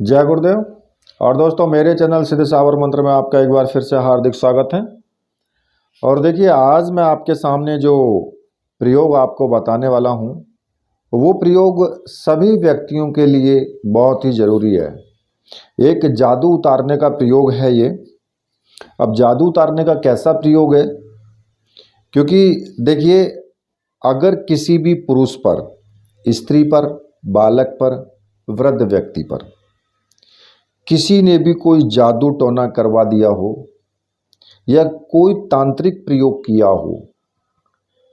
जय गुरुदेव। और दोस्तों, मेरे चैनल सिद्ध सावर मंत्र में आपका एक बार फिर से हार्दिक स्वागत है। और देखिए, आज मैं आपके सामने जो प्रयोग आपको बताने वाला हूँ वो प्रयोग सभी व्यक्तियों के लिए बहुत ही ज़रूरी है। एक जादू उतारने का प्रयोग है ये। अब जादू उतारने का कैसा प्रयोग है? क्योंकि देखिए, अगर किसी भी पुरुष पर, स्त्री पर, बालक पर, वृद्ध व्यक्ति पर किसी ने भी कोई जादू टोना करवा दिया हो, या कोई तांत्रिक प्रयोग किया हो,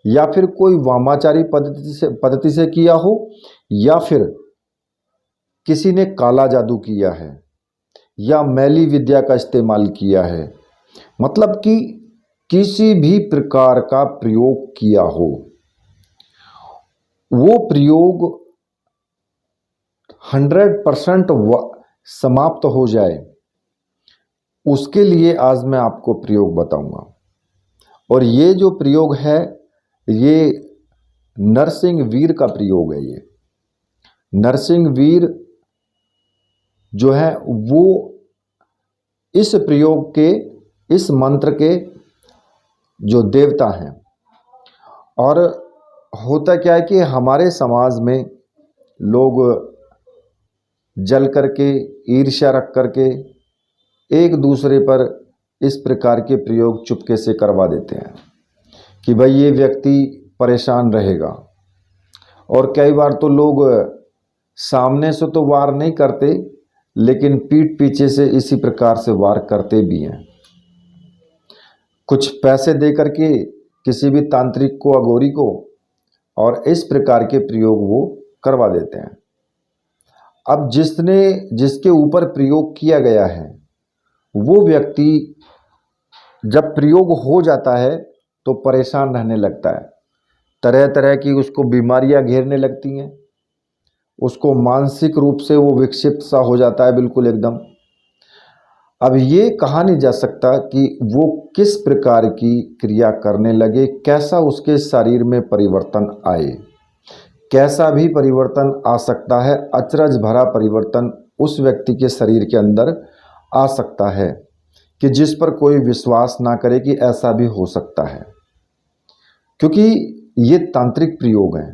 या फिर कोई वामाचारी पद्धति से किया हो, या फिर किसी ने काला जादू किया है, या मैली विद्या का इस्तेमाल किया है, मतलब कि किसी भी प्रकार का प्रयोग किया हो, वो प्रयोग 100% समाप्त हो जाए, उसके लिए आज मैं आपको प्रयोग बताऊंगा। और ये जो प्रयोग है, ये नरसिंह वीर का प्रयोग है। ये नरसिंह वीर जो है वो इस प्रयोग के, इस मंत्र के जो देवता हैं। और होता क्या है कि हमारे समाज में लोग जल करके, ईर्ष्या रख करके एक दूसरे पर इस प्रकार के प्रयोग चुपके से करवा देते हैं कि भाई ये व्यक्ति परेशान रहेगा। और कई बार तो लोग सामने से तो वार नहीं करते, लेकिन पीठ पीछे से इसी प्रकार से वार करते भी हैं। कुछ पैसे दे करके किसी भी तांत्रिक को, अघोरी को, और इस प्रकार के प्रयोग वो करवा देते हैं। अब जिसके ऊपर प्रयोग किया गया है, वो व्यक्ति जब प्रयोग हो जाता है तो परेशान रहने लगता है। तरह तरह की उसको बीमारियां घेरने लगती हैं। उसको मानसिक रूप से वो विक्षिप्त सा हो जाता है, बिल्कुल एकदम। अब ये कहा नहीं जा सकता कि वो किस प्रकार की क्रिया करने लगे, कैसा उसके शरीर में परिवर्तन आए। कैसा भी परिवर्तन आ सकता है, अचरज भरा परिवर्तन उस व्यक्ति के शरीर के अंदर आ सकता है कि जिस पर कोई विश्वास ना करे कि ऐसा भी हो सकता है। क्योंकि ये तांत्रिक प्रयोग हैं।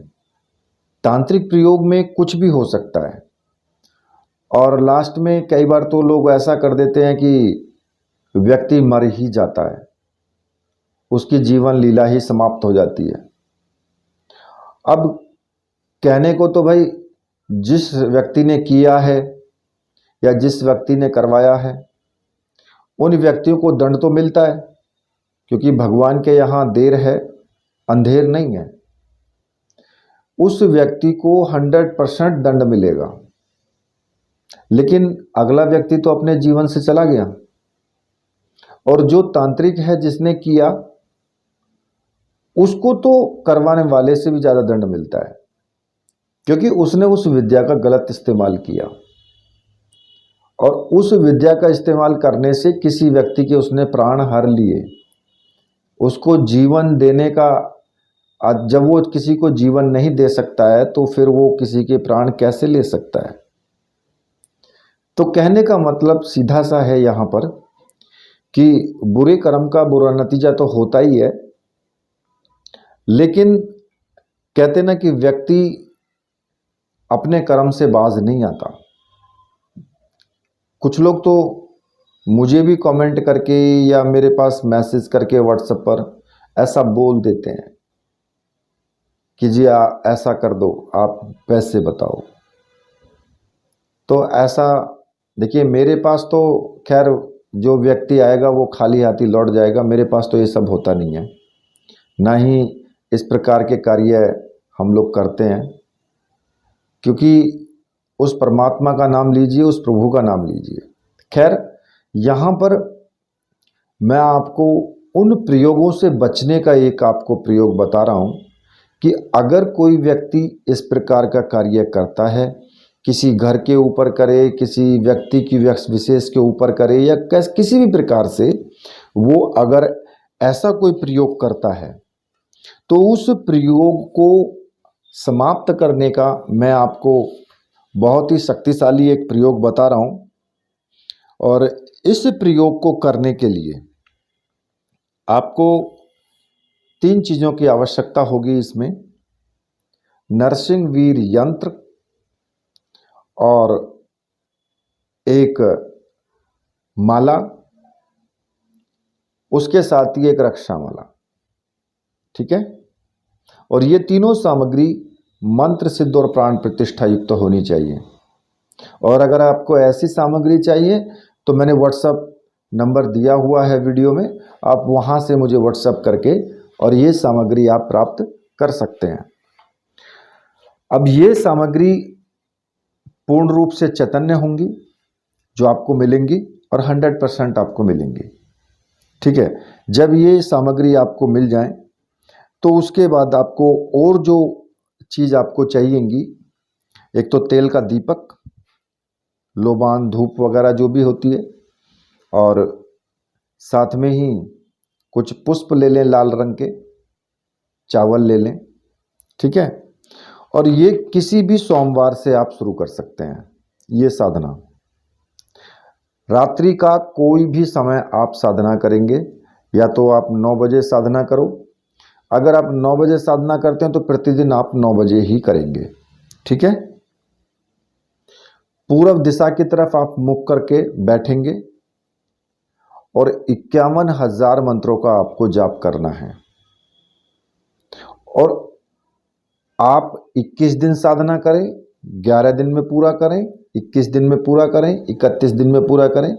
तांत्रिक प्रयोग में कुछ भी हो सकता है। और लास्ट में कई बार तो लोग ऐसा कर देते हैं कि व्यक्ति मर ही जाता है, उसकी जीवन लीला ही समाप्त हो जाती है। अब कहने को तो भाई जिस व्यक्ति ने किया है या जिस व्यक्ति ने करवाया है, उन व्यक्तियों को दंड तो मिलता है, क्योंकि भगवान के यहाँ देर है, अंधेर नहीं है। उस व्यक्ति को 100% दंड मिलेगा। लेकिन अगला व्यक्ति तो अपने जीवन से चला गया। और जो तांत्रिक है, जिसने किया, उसको तो करवाने वाले से भी ज़्यादा दंड मिलता है, क्योंकि उसने उस विद्या का गलत इस्तेमाल किया। और उस विद्या का इस्तेमाल करने से किसी व्यक्ति के उसने प्राण हर लिए। उसको जीवन देने का, जब वो किसी को जीवन नहीं दे सकता है तो फिर वो किसी के प्राण कैसे ले सकता है? तो कहने का मतलब सीधा सा है यहाँ पर कि बुरे कर्म का बुरा नतीजा तो होता ही है। लेकिन कहते ना कि व्यक्ति अपने कर्म से बाज नहीं आता। कुछ लोग तो मुझे भी कमेंट करके या मेरे पास मैसेज करके व्हाट्सएप पर ऐसा बोल देते हैं कि जी ऐसा कर दो, आप पैसे बताओ। तो ऐसा देखिए, मेरे पास तो खैर जो व्यक्ति आएगा वो खाली हाथी लौट जाएगा। मेरे पास तो ये सब होता नहीं है, ना ही इस प्रकार के कार्य हम लोग करते हैं। क्योंकि उस परमात्मा का नाम लीजिए, उस प्रभु का नाम लीजिए। खैर, यहाँ पर मैं आपको उन प्रयोगों से बचने का एक आपको प्रयोग बता रहा हूँ कि अगर कोई व्यक्ति इस प्रकार का कार्य करता है, किसी घर के ऊपर करे, किसी व्यक्ति की विशेष के ऊपर करे, या किसी भी प्रकार से वो अगर ऐसा कोई प्रयोग करता है, तो उस प्रयोग को समाप्त करने का मैं आपको बहुत ही शक्तिशाली एक प्रयोग बता रहा हूँ। और इस प्रयोग को करने के लिए आपको 3 चीज़ों की आवश्यकता होगी इसमें। नरसिंह वीर यंत्र और एक माला, उसके साथ ही एक रक्षा माला। ठीक है। और ये तीनों सामग्री मंत्र सिद्ध और प्राण प्रतिष्ठा युक्त होनी चाहिए। और अगर आपको ऐसी सामग्री चाहिए तो मैंने व्हाट्सएप नंबर दिया हुआ है वीडियो में, आप वहाँ से मुझे व्हाट्सएप करके और ये सामग्री आप प्राप्त कर सकते हैं। अब ये सामग्री पूर्ण रूप से चैतन्य होंगी जो आपको मिलेंगी और 100% आपको मिलेंगी। ठीक है। जब ये सामग्री आपको मिल जाए तो उसके बाद आपको और जो चीज़ आपको चाहिएगी, एक तो तेल का दीपक, लोबान, धूप वगैरह जो भी होती है, और साथ में ही कुछ पुष्प ले लें, लाल रंग के चावल ले लें। ठीक है। और ये किसी भी सोमवार से आप शुरू कर सकते हैं ये साधना। रात्रि का कोई भी समय आप साधना करेंगे, या तो आप 9 बजे साधना करो। अगर आप 9 बजे साधना करते हैं तो प्रतिदिन आप 9 बजे ही करेंगे। ठीक है। पूर्व दिशा की तरफ आप मुख करके बैठेंगे और 51,000 मंत्रों का आपको जाप करना है। और आप 21 दिन साधना करें, 11 दिन में पूरा करें, 21 दिन में पूरा करें, 31 दिन में पूरा करें,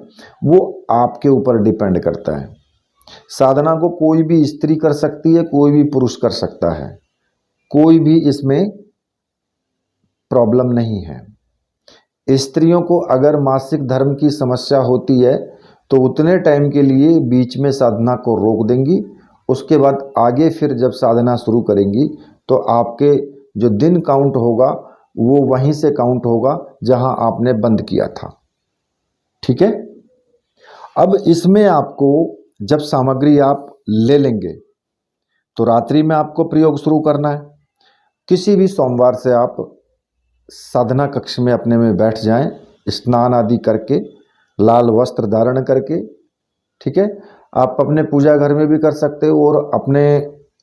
वो आपके ऊपर डिपेंड करता है। साधना को कोई भी स्त्री कर सकती है, कोई भी पुरुष कर सकता है, कोई भी इसमें प्रॉब्लम नहीं है। स्त्रियों को अगर मासिक धर्म की समस्या होती है तो उतने टाइम के लिए बीच में साधना को रोक देंगी, उसके बाद आगे फिर जब साधना शुरू करेंगी तो आपके जो दिन काउंट होगा वो वहीं से काउंट होगा जहां आपने बंद किया था। ठीक है। अब इसमें आपको जब सामग्री आप ले लेंगे तो रात्रि में आपको प्रयोग शुरू करना है। किसी भी सोमवार से आप साधना कक्ष में अपने में बैठ जाएं, स्नान आदि करके, लाल वस्त्र धारण करके। ठीक है। आप अपने पूजा घर में भी कर सकते हो और अपने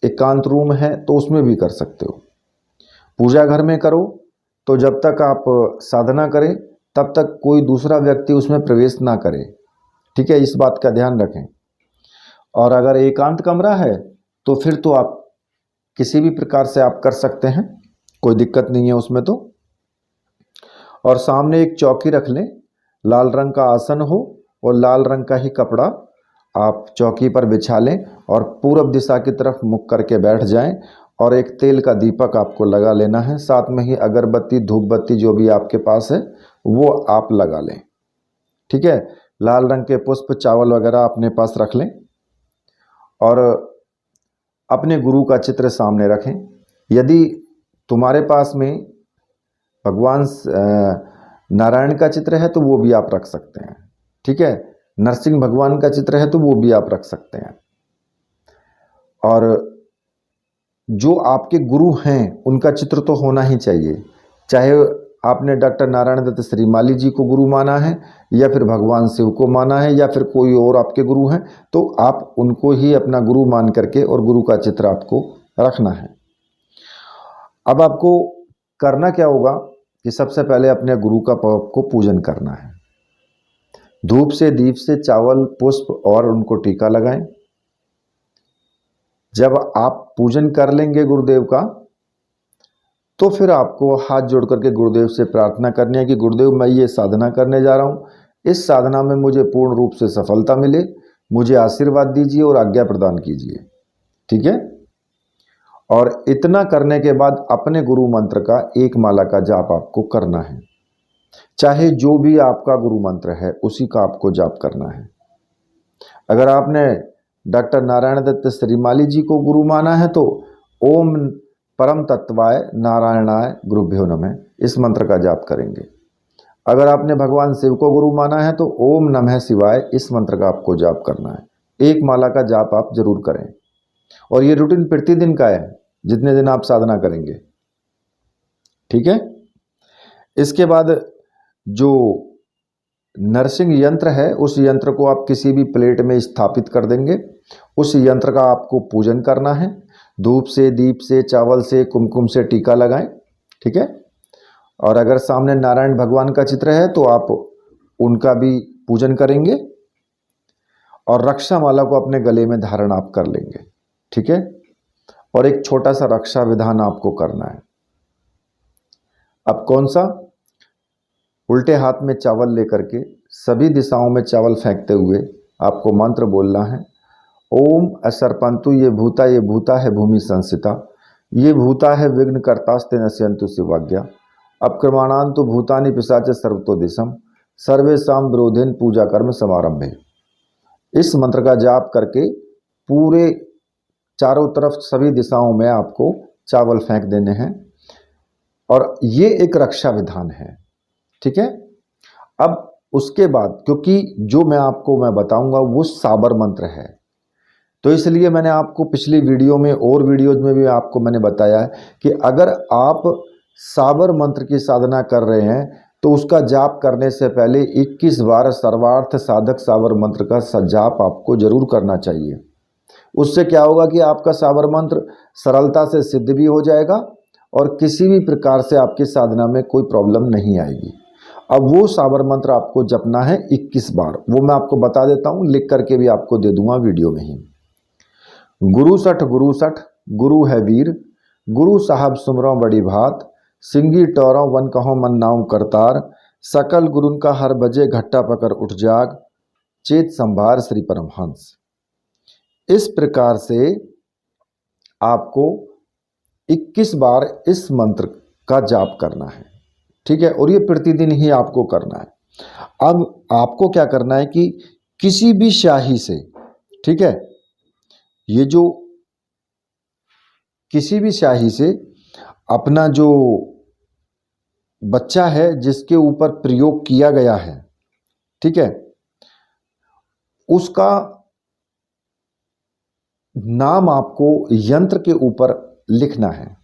एकांत रूम है तो उसमें भी कर सकते हो। पूजा घर में करो तो जब तक आप साधना करें तब तक कोई दूसरा व्यक्ति उसमें प्रवेश ना करे। ठीक है। इस बात का ध्यान रखें। और अगर एकांत कमरा है तो फिर तो आप किसी भी प्रकार से आप कर सकते हैं, कोई दिक्कत नहीं है उसमें तो। और सामने एक चौकी रख लें, लाल रंग का आसन हो और लाल रंग का ही कपड़ा आप चौकी पर बिछा लें और पूरब दिशा की तरफ मुख करके बैठ जाएं। और एक तेल का दीपक आपको लगा लेना है, साथ में ही अगरबत्ती, धूप बत्ती जो भी आपके पास है वो आप लगा लें। ठीक है। लाल रंग के पुष्प, चावल वगैरह अपने पास रख लें और अपने गुरु का चित्र सामने रखें। यदि तुम्हारे पास में भगवान नारायण का चित्र है तो वो भी आप रख सकते हैं। ठीक है। नरसिंह भगवान का चित्र है तो वो भी आप रख सकते हैं। और जो आपके गुरु हैं उनका चित्र तो होना ही चाहिए, चाहे आपने डॉक्टर नारायण दत्त श्रीमाली जी को गुरु माना है या फिर भगवान शिव को माना है या फिर कोई और आपके गुरु हैं, तो आप उनको ही अपना गुरु मान करके और गुरु का चित्र आपको रखना है। अब आपको करना क्या होगा कि सबसे पहले अपने गुरु का को पूजन करना है। धूप से, दीप से, चावल, पुष्प और उनको टीका लगाएं। जब आप पूजन कर लेंगे गुरुदेव का तो फिर आपको हाथ जोड़ करके गुरुदेव से प्रार्थना करनी है कि गुरुदेव मैं ये साधना करने जा रहा हूँ, इस साधना में मुझे पूर्ण रूप से सफलता मिले, मुझे आशीर्वाद दीजिए और आज्ञा प्रदान कीजिए। ठीक है। और इतना करने के बाद अपने गुरु मंत्र का एक माला का जाप आपको करना है, चाहे जो भी आपका गुरु मंत्र है उसी का आपको जाप करना है। अगर आपने डॉक्टर नारायण दत्त श्रीमाली जी को गुरु माना है तो ओम परम तत्वाय नारायणाय गुरुभ्यो नमः इस मंत्र का जाप करेंगे। अगर आपने भगवान शिव को गुरु माना है तो ओम नमः शिवाय इस मंत्र का आपको जाप करना है। एक माला का जाप आप जरूर करें और ये रूटीन प्रतिदिन का है, जितने दिन आप साधना करेंगे। ठीक है। इसके बाद जो नरसिंह यंत्र है उस यंत्र को आप किसी भी प्लेट में स्थापित कर देंगे। उस यंत्र का आपको पूजन करना है, धूप से, दीप से, चावल से, कुमकुम से टीका लगाएं, ठीक है। और अगर सामने नारायण भगवान का चित्र है तो आप उनका भी पूजन करेंगे और रक्षा माला को अपने गले में धारण आप कर लेंगे, ठीक है। और एक छोटा सा रक्षा विधान आपको करना है। अब कौन सा? उल्टे हाथ में चावल लेकर के सभी दिशाओं में चावल फेंकते हुए आपको मंत्र बोलना है। ओम असर्पंतु ये भूता है भूमि संसिता, ये भूता है विघ्न कर्तास्ते नश्यंतु शिवाज्ञा, अपक्रमाणांतु भूतानि पिशाच सर्वतो दिशम, सर्वेषां विरोधेन पूजा कर्म समारंभे। इस मंत्र का जाप करके पूरे चारों तरफ सभी दिशाओं में आपको चावल फेंक देने हैं और ये एक रक्षा विधान है, ठीक है। अब उसके बाद क्योंकि जो मैं बताऊंगा वो साबर मंत्र है, तो इसलिए मैंने आपको पिछली वीडियो में और वीडियोज में भी आपको मैंने बताया है कि अगर आप साबर मंत्र की साधना कर रहे हैं तो उसका जाप करने से पहले 21 बार सर्वार्थ साधक साबर मंत्र का जाप आपको जरूर करना चाहिए। उससे क्या होगा कि आपका साबर मंत्र सरलता से सिद्ध भी हो जाएगा और किसी भी प्रकार से आपकी साधना में कोई प्रॉब्लम नहीं आएगी। अब वो साबर मंत्र आपको जपना है 21 बार, वो मैं आपको बता देता हूँ, लिख करके भी आपको दे दूंगा वीडियो में ही। गुरु सठ गुरु है वीर, गुरु साहब सुमरो बड़ी भात, सिंगी टोरों वन कहो मन नाम करतार, सकल गुरुन का हर बजे घट्टा पकड़ उठ जाग, चेत संभार श्री परमहंस। इस प्रकार से आपको 21 बार इस मंत्र का जाप करना है, ठीक है। और ये प्रतिदिन ही आपको करना है। अब आपको क्या करना है कि किसी भी स्याही से, ठीक है, ये जो किसी भी स्याही से अपना जो बच्चा है जिसके ऊपर प्रयोग किया गया है, ठीक है, उसका नाम आपको यंत्र के ऊपर लिखना है।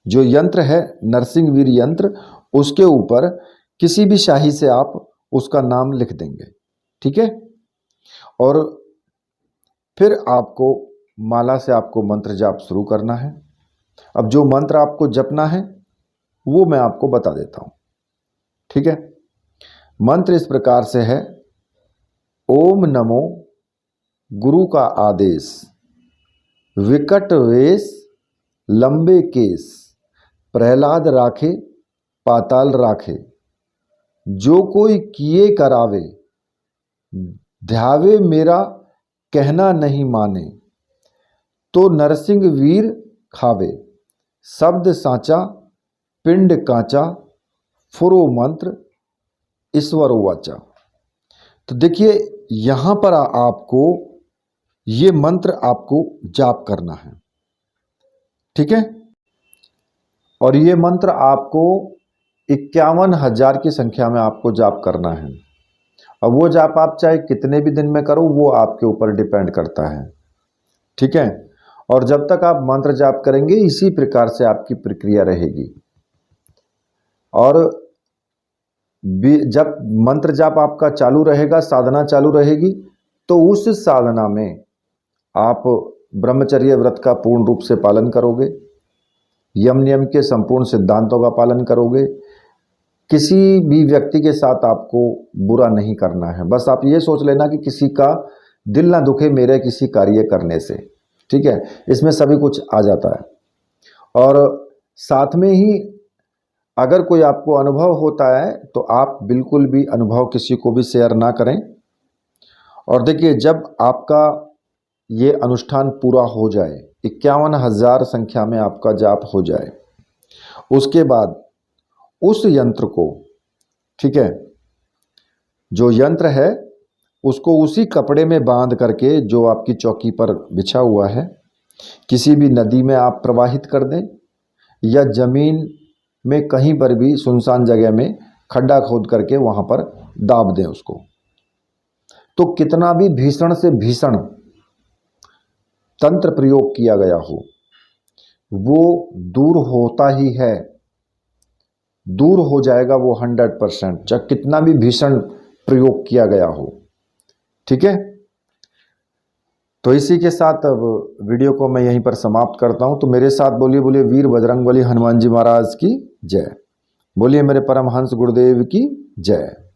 जो यंत्र है नरसिंह वीर यंत्र, उसके ऊपर किसी भी स्याही से आप उसका नाम लिख देंगे, ठीक है। और फिर आपको माला से आपको मंत्र जाप शुरू करना है। अब जो मंत्र आपको जपना है वो मैं आपको बता देता हूं, ठीक है। मंत्र इस प्रकार से है। ओम नमो गुरु का आदेश, विकट वेश लंबे केस, प्रहलाद राखे पाताल राखे, जो कोई किए करावे, ध्यावे मेरा कहना नहीं माने, तो नरसिंह वीर खावे, शब्द साचा पिंड कांचा, फुरो मंत्र ईश्वर वाचा। तो देखिए यहां पर आपको ये मंत्र आपको जाप करना है, ठीक है। और ये मंत्र आपको 51,000 की संख्या में आपको जाप करना है। अब वो जाप आप चाहे कितने भी दिन में करो वो आपके ऊपर डिपेंड करता है, ठीक है। और जब तक आप मंत्र जाप करेंगे इसी प्रकार से आपकी प्रक्रिया रहेगी। और जब मंत्र जाप आपका चालू रहेगा, साधना चालू रहेगी, तो उस साधना में आप ब्रह्मचर्य व्रत का पूर्ण रूप से पालन करोगे, यम नियम के संपूर्ण सिद्धांतों का पालन करोगे, किसी भी व्यक्ति के साथ आपको बुरा नहीं करना है। बस आप ये सोच लेना कि किसी का दिल ना दुखे मेरे किसी कार्य करने से, ठीक है। इसमें सभी कुछ आ जाता है। और साथ में ही अगर कोई आपको अनुभव होता है तो आप बिल्कुल भी अनुभव किसी को भी शेयर ना करें। और देखिए जब आपका ये अनुष्ठान पूरा हो जाए, 51,000 संख्या में आपका जाप हो जाए, उसके बाद उस यंत्र को, ठीक है, जो यंत्र है उसको उसी कपड़े में बांध करके जो आपकी चौकी पर बिछा हुआ है किसी भी नदी में आप प्रवाहित कर दें या जमीन में कहीं पर भी सुनसान जगह में खड्डा खोद करके वहां पर दाब दें उसको। तो कितना भी भीषण से भीषण तंत्र प्रयोग किया गया हो वो दूर होता ही है। दूर हो जाएगा वो 100%, चाहे कितना भी भीषण प्रयोग किया गया हो। ठीक है, तो इसी के साथ अब वीडियो को मैं यहीं पर समाप्त करता हूं। तो मेरे साथ बोलिए, बोलिए वीर बजरंगबली हनुमान जी महाराज की जय। बोलिए मेरे परमहंस गुरुदेव की जय।